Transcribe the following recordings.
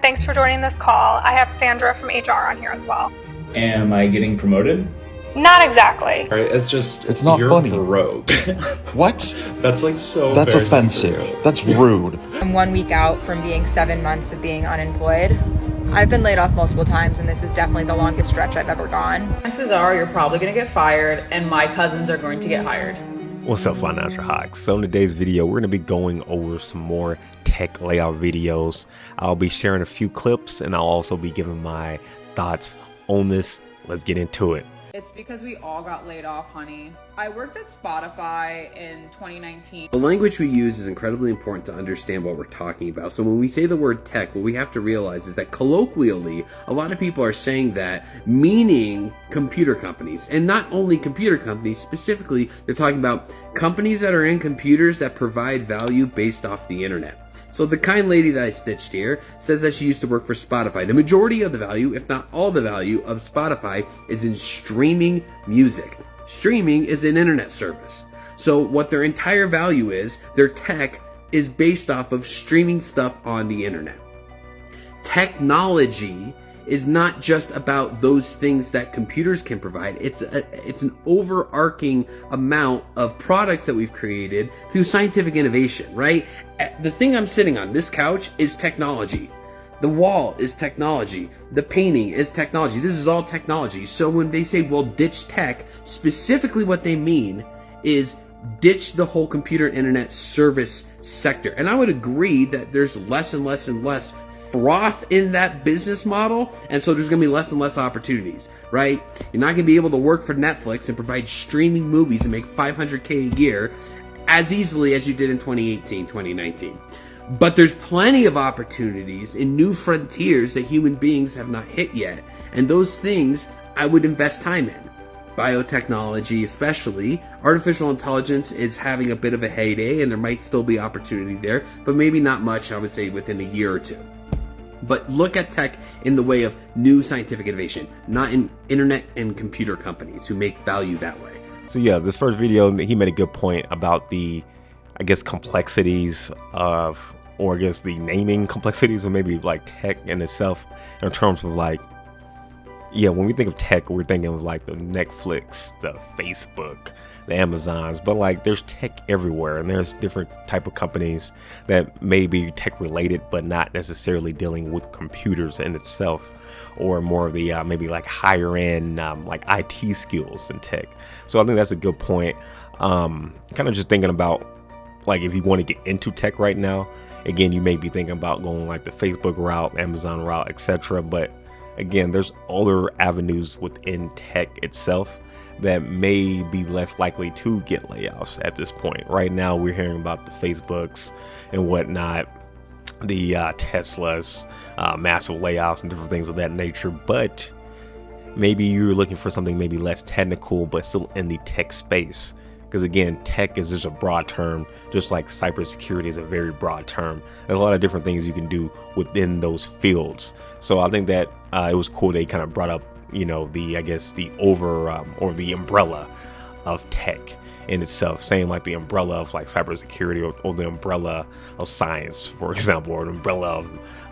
Thanks for joining this call. I have Sandra from HR on here as well. Am I getting promoted? Not exactly. Right, it's not you're funny. broke. What? That's like so That's embarrassing for offensive. you. That's rude. I'm 1 week out from being 7 months of being unemployed. I've been laid off multiple times, and this is definitely the longest stretch I've ever gone. Chances are you're probably going to get fired, and my cousins are going to get hired. What's up, Financial Hawks? So in today's video, we're going to be going over some more tech layout videos. I'll be sharing a few clips, and I'll also be giving my thoughts on this. Let's get into it. It's because we all got laid off, honey. I worked at Spotify in 2019. The language we use is incredibly important to understand what we're talking about. So when we say the word tech, what we have to realize is that colloquially, a lot of people are saying that meaning computer companies. And not only computer companies, specifically, they're talking about companies that are in computers that provide value based off the internet. So the kind lady that I stitched here says that she used to work for Spotify. The majority of the value, if not all the value of Spotify, is in streaming music. Streaming is an internet service. So what their entire value is, their tech is based off of streaming stuff on the internet. Technology is not just about those things that computers can provide. It's an overarching amount of products that we've created through scientific innovation, right? The thing I'm sitting on, this couch, is technology. The wall is technology. The painting is technology. This is all technology. So when they say, well, ditch tech, specifically what they mean is ditch the whole computer internet service sector. And I would agree that there's less and less and less froth in that business model, and so there's going to be less and less opportunities, right? You're not going to be able to work for Netflix and provide streaming movies and make $500K a year as easily as you did in 2018, 2019. But there's plenty of opportunities in new frontiers that human beings have not hit yet, and those things I would invest time in. Biotechnology especially, artificial intelligence is having a bit of a heyday, and there might still be opportunity there, but maybe not much, I would say, within a year or two. But look at tech in the way of new scientific innovation, not in internet and computer companies who make value that way. So yeah, this first video, he made a good point about the, I guess, complexities of, or I guess the naming complexities of maybe like tech in itself, in terms of like, yeah, when we think of tech, we're thinking of like the Netflix, the Facebook, the Amazons, but like there's tech everywhere, and there's different type of companies that may be tech related, but not necessarily dealing with computers in itself, or more of the maybe like higher end like IT skills in tech. So I think that's a good point. Kind of just thinking about like if you want to get into tech right now, again, you may be thinking about going like the Facebook route, Amazon route, etc. But again, there's other avenues within tech itself that may be less likely to get layoffs at this point. Right now, we're hearing about the Facebooks and whatnot, the Teslas, massive layoffs and different things of that nature. But maybe you're looking for something maybe less technical, but still in the tech space. Because again, tech is just a broad term, just like cybersecurity is a very broad term. There's a lot of different things you can do within those fields. So I think that it was cool they kind of brought up, you know, the, I guess, the over or the umbrella of tech in itself, saying like the umbrella of like cybersecurity, or the umbrella of science, for example, or the umbrella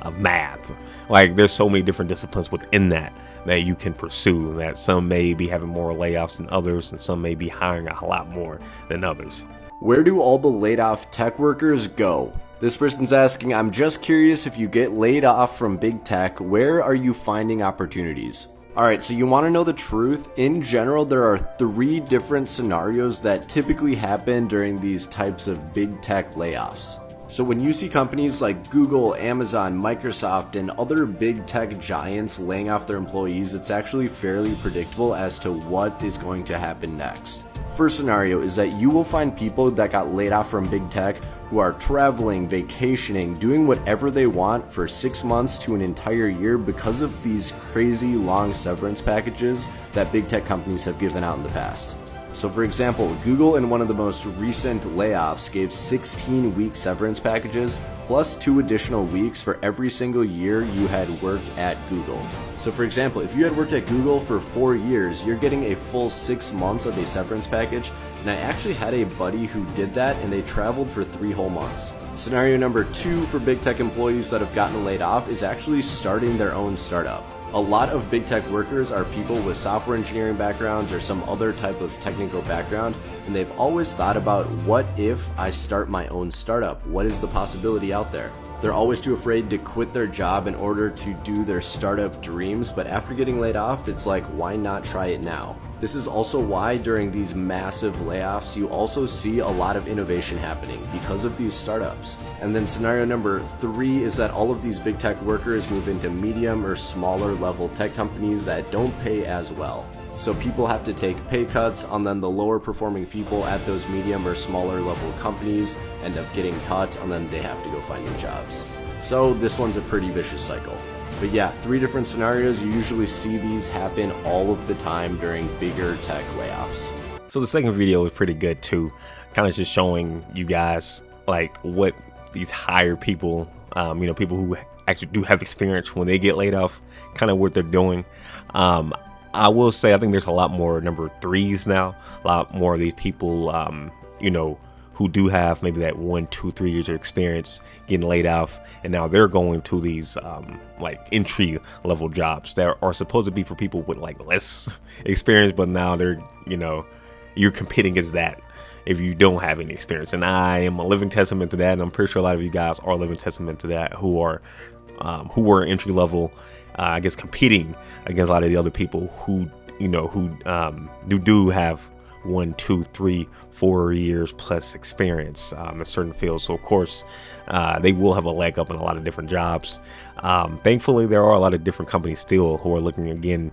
of math. Like there's so many different disciplines within that you can pursue, that some may be having more layoffs than others, and some may be hiring a lot more than others. Where do all the laid off tech workers go? This person's asking, I'm just curious, if you get laid off from big tech, where are you finding opportunities? Alright, so you want to know the truth? In general, there are 3 different scenarios that typically happen during these types of big tech layoffs. So when you see companies like Google, Amazon, Microsoft, and other big tech giants laying off their employees, it's actually fairly predictable as to what is going to happen next. First scenario is that you will find people that got laid off from big tech who are traveling, vacationing, doing whatever they want for 6 months to an entire year because of these crazy long severance packages that big tech companies have given out in the past. So for example, Google in one of the most recent layoffs gave 16-week severance packages plus 2 additional weeks for every single year you had worked at Google. So for example, if you had worked at Google for 4 years, you're getting a full 6 months of a severance package, and I actually had a buddy who did that and they traveled for 3 whole months. Scenario number 2 for big tech employees that have gotten laid off is actually starting their own startup. A lot of big tech workers are people with software engineering backgrounds or some other type of technical background, and they've always thought about, what if I start my own startup? What is the possibility out there? They're always too afraid to quit their job in order to do their startup dreams, but after getting laid off, it's like, why not try it now? This is also why during these massive layoffs, you also see a lot of innovation happening because of these startups. And then scenario number 3 is that all of these big tech workers move into medium or smaller level tech companies that don't pay as well. So people have to take pay cuts, and then the lower performing people at those medium or smaller level companies end up getting cut, and then they have to go find new jobs. So this one's a pretty vicious cycle. But yeah, 3 different scenarios. You usually see these happen all of the time during bigger tech layoffs. So the second video was pretty good too, kind of just showing you guys like what these hired people, people who actually do have experience when they get laid off, kind of what they're doing. I will say I think there's a lot more number 3s now, a lot more of these people, who do have maybe that 1, 2, 3 years of experience getting laid off, and now they're going to these like entry level jobs that are supposed to be for people with like less experience, but now they're, you're competing against that if you don't have any experience. And I am a living testament to that, and I'm pretty sure a lot of you guys are a living testament to that, who were entry level, I guess, competing against a lot of the other people who do have 1, 2, 3, 4 years plus experience in certain fields. So of course they will have a leg up in a lot of different jobs. Thankfully, there are a lot of different companies still who are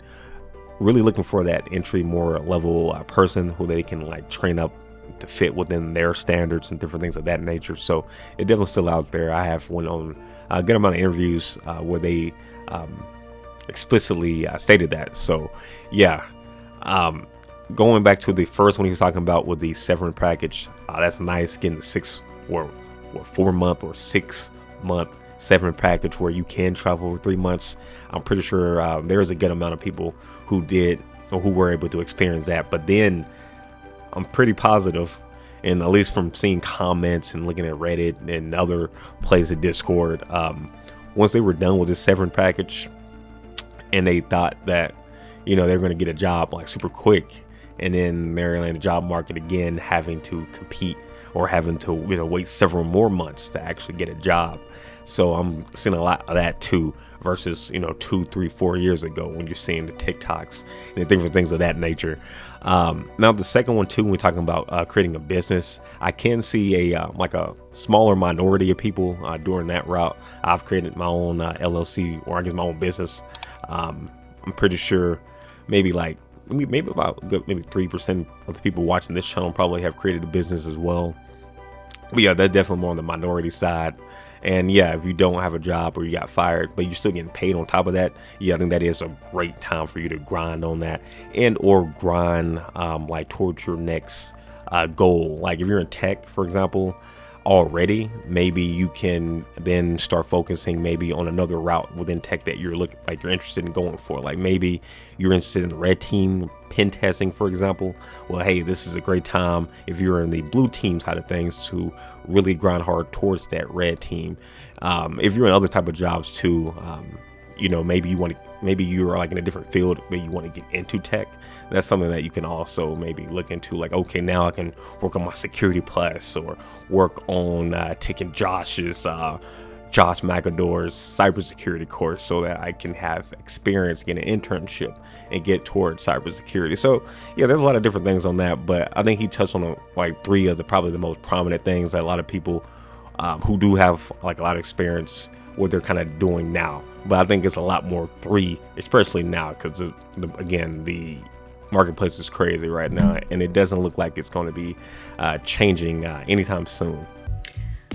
really looking for that entry more level person who they can like train up to fit within their standards and different things of that nature. So it definitely still out there. I have went on a good amount of interviews where they explicitly stated that. So yeah, going back to the first one he was talking about with the severance package, that's nice, getting the 4 month or 6 month severance package where you can travel for 3 months. I'm pretty sure there is a good amount of people who did or who were able to experience that. But then I'm pretty positive, and at least from seeing comments and looking at Reddit and other places, Discord, once they were done with this severance package and they thought that they're going to get a job like super quick, and then they're in the job market again, having to compete or having to wait several more months to actually get a job. So I'm seeing a lot of that too, versus 2, 3, 4 years ago when you're seeing the TikToks and different things of that nature. Now the second one too, when we're talking about creating a business, I can see a smaller minority of people doing that route. I've created my own LLC, or I guess my own business. I'm pretty sure maybe about 3% of the people watching this channel probably have created a business as well. But yeah, that's definitely more on the minority side. And yeah, if you don't have a job or you got fired, but you're still getting paid on top of that, yeah, I think that is a great time for you to grind on that, and or grind like towards your next goal. Like if you're in tech, for example, already, maybe you can then start focusing maybe on another route within tech that you're interested in going for. Like maybe you're interested in red team pen testing, for example. Well, hey, this is a great time if you're in the blue team side of things to really grind hard towards that red team. If you're in other type of jobs too, maybe you're like in a different field, maybe you want to get into tech. That's something that you can also maybe look into, like, okay, now I can work on my Security Plus, or work on taking Josh McAdore's cybersecurity course, so that I can have experience, get an internship, and get towards cybersecurity. So yeah, there's a lot of different things on that, but I think he touched on like 3 of probably the most prominent things that a lot of people who do have like a lot of experience, what they're kind of doing now. But I think it's a lot more 3, especially now, because again, the marketplace is crazy right now, and it doesn't look like it's going to be changing anytime soon.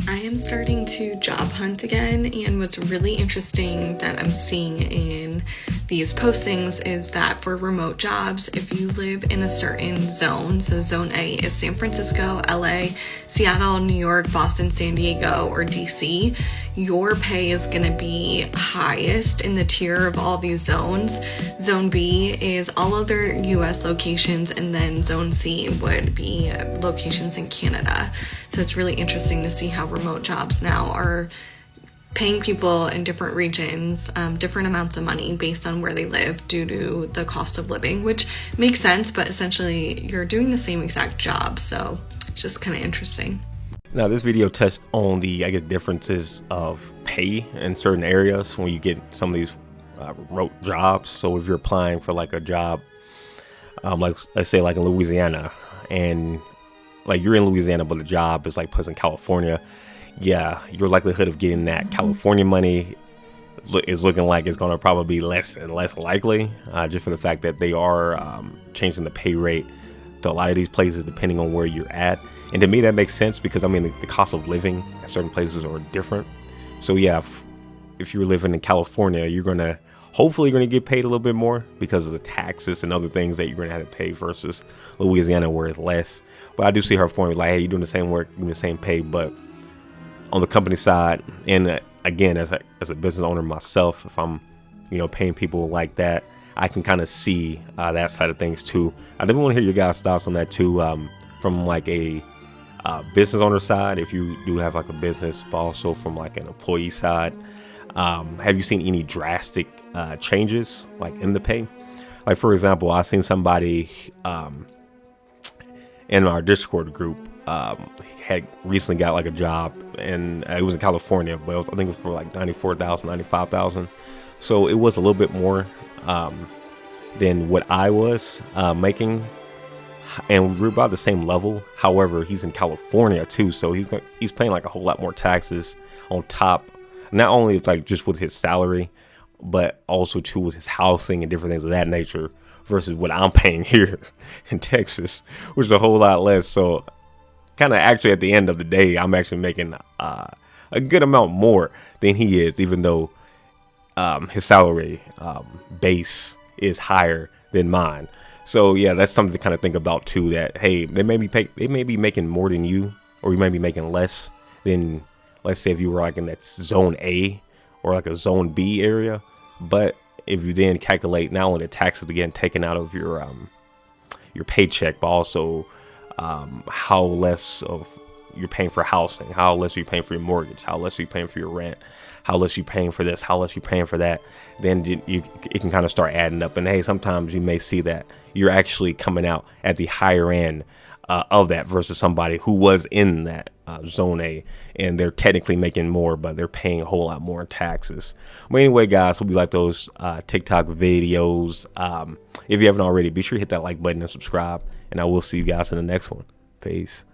I am starting to job hunt again, and what's really interesting that I'm seeing in these postings is that for remote jobs, if you live in a certain zone, so zone A is San Francisco, LA, Seattle, New York, Boston, San Diego, or DC, your pay is going to be highest in the tier of all these zones. Zone B is all other US locations, and then Zone C would be locations in Canada. So it's really interesting to see how remote jobs now are paying people in different regions different amounts of money based on where they live due to the cost of living, which makes sense, but essentially you're doing the same exact job. So it's just kind of interesting. Now, this video touched on the, I guess, differences of pay in certain areas when you get some of these remote jobs. So if you're applying for like a job, like let's say like in Louisiana, and like you're in Louisiana, but the job is like placed in California, yeah, your likelihood of getting that California money is looking like it's going to probably be less and less likely, just for the fact that they are changing the pay rate to a lot of these places depending on where you're at. And to me, that makes sense because, I mean, the cost of living at certain places are different. So yeah, if you're living in California, hopefully you're going to get paid a little bit more because of the taxes and other things that you're going to have to pay versus Louisiana where it's less. But I do see her point, like, hey, you're doing the same work, doing the same pay, but on the company side, and again, as a business owner myself, if I'm, paying people like that, I can kind of see that side of things too. I definitely want to hear your guys' thoughts on that too, from like a business owner side, if you do have like a business, but also from like an employee side. Have you seen any drastic changes like in the pay? Like, for example, I seen somebody in our Discord group had recently got like a job, and it was in California, but I think it was for like $94,000, $95,000. So it was a little bit more than what I was making, and we're about the same level. However, he's in California too, so he's paying like a whole lot more taxes on top, not only like just with his salary, but also too with his housing and different things of that nature, versus what I'm paying here in Texas, which is a whole lot less. So kind of actually at the end of the day, I'm actually making a good amount more than he is, even though his salary base is higher than mine. So yeah, that's something to kind of think about too, that hey, they may be making more than you, or you may be making less than, let's say, if you were like in that zone A or like a zone B area. But if you then calculate not only the taxes again taken out of your paycheck, but also how less of you're paying for housing, how less you're paying for your mortgage, how less you're paying for your rent, how less you're paying for this, how less you're paying for that, then it can kind of start adding up. And hey, sometimes you may see that you're actually coming out at the higher end of that versus somebody who was in that zone A, and they're technically making more, but they're paying a whole lot more in taxes. But anyway, guys, hope you like those TikTok videos. If you haven't already, be sure to hit that like button and subscribe, and I will see you guys in the next one. Peace.